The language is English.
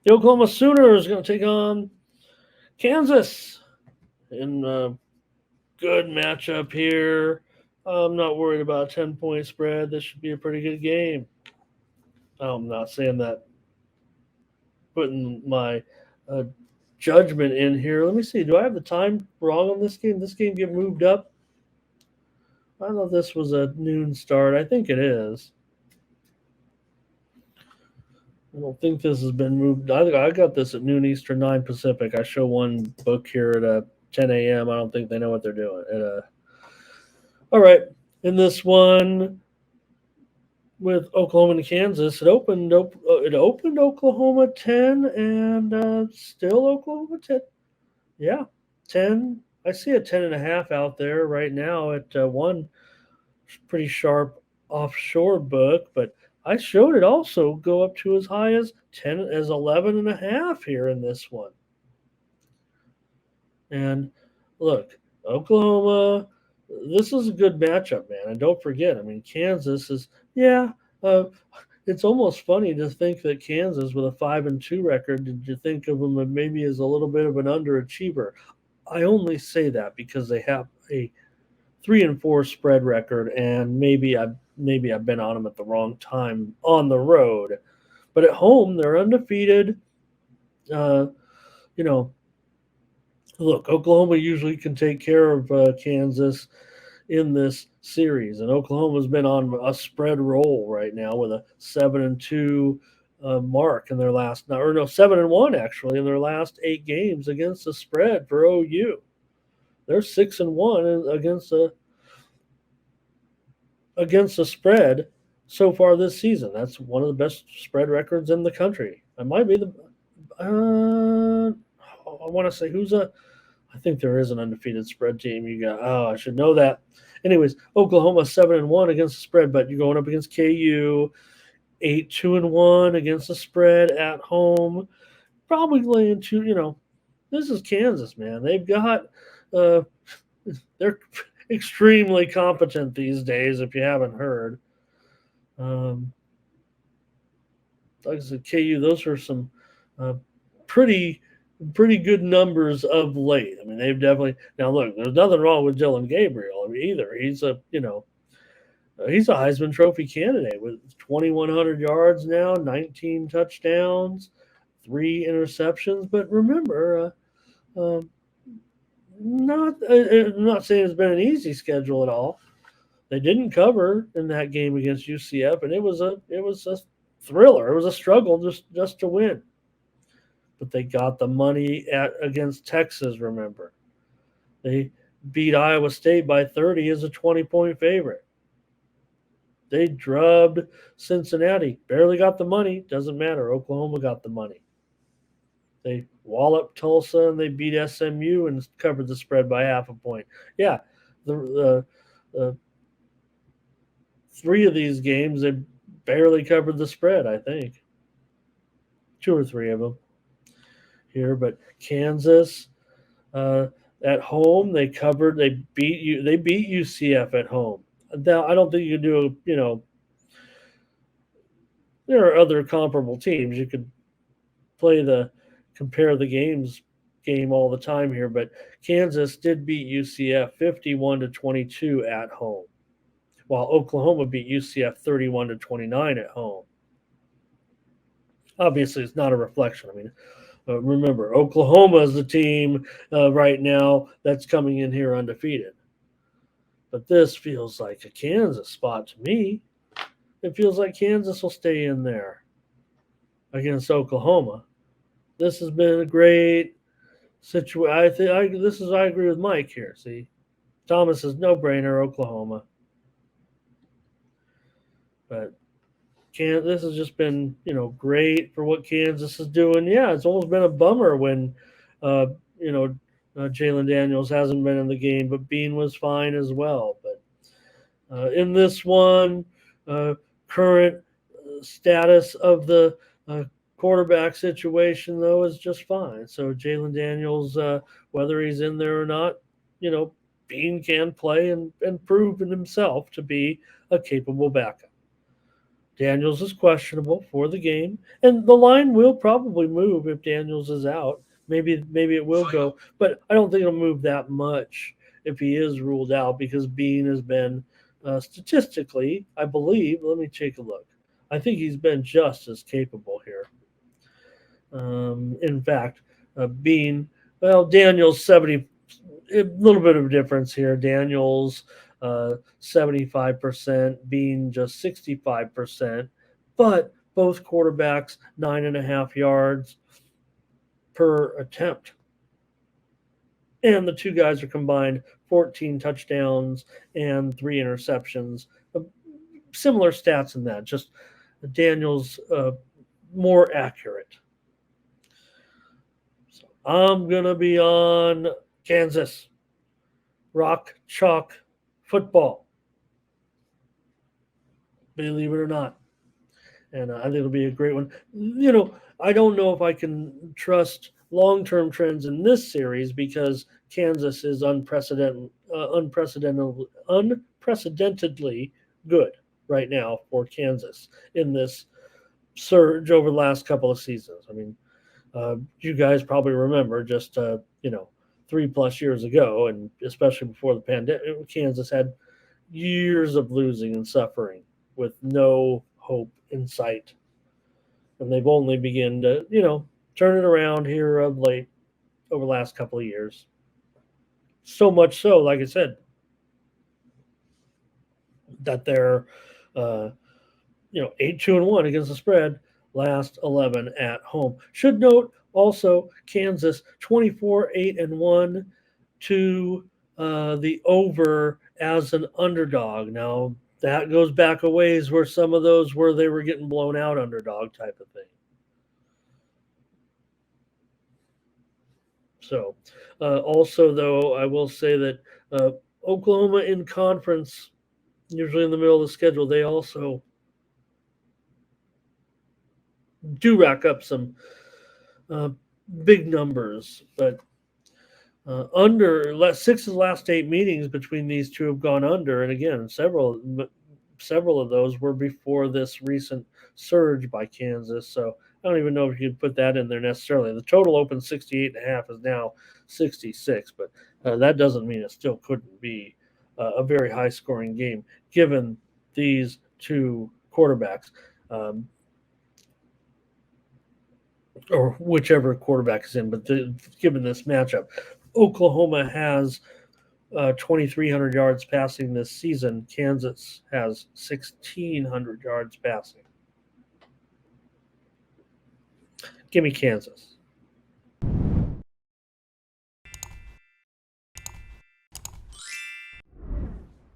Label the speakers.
Speaker 1: The Oklahoma Sooners are going to take on Kansas in a good matchup here. I'm not worried about a 10-point spread. This should be a pretty good game. I'm not saying that putting my uh, judgment in here. Let me see. Do I have the time wrong on this game? This game get moved up? I thought this was a noon start. I think it is. I don't think this has been moved. I got this at noon Eastern, 9 Pacific. I show one book here at 10 a.m. I don't think they know what they're doing. All right. In this one with Oklahoma and Kansas, it opened Oklahoma 10 and still Oklahoma 10. Yeah, 10. I see a 10 and a half out there right now at one pretty sharp offshore book, but I showed it also go up to as high as 10 as 11 and a half here in this one. And look, Oklahoma, this is a good matchup, man. And don't forget, I mean, Kansas is, yeah, uh, it's almost funny to think that Kansas with a 5-2 record, did you think of them maybe as a little bit of an underachiever? I only say that because they have a 3-4 spread record, and maybe I've been on them at the wrong time on the road, but at home they're undefeated. Uh, you know, look, Oklahoma usually can take care of Kansas in this series, and Oklahoma's been on a spread roll right now with a 7-2 mark in their last, or no, 7-1 actually in their last 8 games against the spread for OU. They're 6-1 against the spread so far this season. That's one of the best spread records in the country. It might be the. I want to say who's a. I think there is an undefeated spread team. You got. Oh, I should know that. Anyways, Oklahoma 7-1 against the spread, but you're going up against KU 8-2-1 against the spread at home. Probably laying two. This is Kansas, man. They've got. Uh, they're extremely competent these days. If you haven't heard, um, like I said, KU, those are some uh, pretty pretty good numbers of late. I mean, they've definitely now look. There's nothing wrong with Dylan Gabriel either. He's a Heisman Trophy candidate with 2,100 yards now, 19 touchdowns, 3 interceptions. But remember, I'm not saying it's been an easy schedule at all. They didn't cover in that game against UCF, and it was a thriller. It was a struggle just to win. But they got the money against Texas. Remember, they beat Iowa State by 30 as a 20-point favorite. They drubbed Cincinnati. Barely got the money. Doesn't matter. Oklahoma got the money. They walloped Tulsa and they beat SMU and covered the spread by half a point. Yeah, the three of these games they barely covered the spread. I think two or three of them here, but Kansas uh, at home they covered. They beat you. They beat UCF at home. Now I don't think you can do. There are other comparable teams you could play the compare the game all the time here, but Kansas did beat UCF 51-22 at home, while Oklahoma beat UCF 31-29 at home. Obviously, it's not a reflection. I mean, remember, Oklahoma is the team right now that's coming in here undefeated. But this feels like a Kansas spot to me. It feels like Kansas will stay in there against Oklahoma. This has been a great situation. I agree with Mike here. See, Thomas is no brainer Oklahoma, but this has just been great for what Kansas is doing. Yeah, it's almost been a bummer when uh, you know Jalen Daniels hasn't been in the game, but Bean was fine as well. But in this one, uh, current status of the quarterback situation though is just fine. So Jalen Daniels, whether he's in there or not, Bean can play and prove in himself to be a capable backup. Daniels is questionable for the game, and the line will probably move if Daniels is out. Maybe it will go, but I don't think it'll move that much if he is ruled out because Bean has been statistically, I believe. Let me take a look. I think he's been just as capable here. In fact, Bean, well, Daniels 70, a little bit of a difference here. Daniels 75%, Bean just 65%, but both quarterbacks 9.5 yards per attempt. And the two guys are combined 14 touchdowns and 3 interceptions. Similar stats in that, just Daniels more accurate. So I'm going to be on Kansas. Rock, chalk, football. Believe it or not. And I think it'll be a great one. I don't know if I can trust long-term trends in this series because Kansas is unprecedentedly good right now for Kansas in this surge over the last couple of seasons. I mean, you guys probably remember just 3+ years ago, and especially before the pandemic, Kansas had years of losing and suffering with no hope in sight. And they've only begun to, turn it around here of late over the last couple of years. So much so, like I said, that they're, uh, 8-2-1 against the spread, last 11 at home. Should note also Kansas 24-8-1 to the over as an underdog. Now that goes back a ways where some of those where they were getting blown out underdog type of thing. So, also though, I will say that Oklahoma in conference, usually in the middle of the schedule, they also do rack up some uh, big numbers, but six of the last 8 meetings between these two have gone under, and again, several of those were before this recent surge by Kansas. So I don't even know if you could put that in there necessarily. The total open 68.5 is now 66, but that doesn't mean it still couldn't be a very high scoring game given these two quarterbacks. Or whichever quarterback is in, but given this matchup, Oklahoma has 2,300 yards passing this season. Kansas has 1,600 yards passing. Give me Kansas.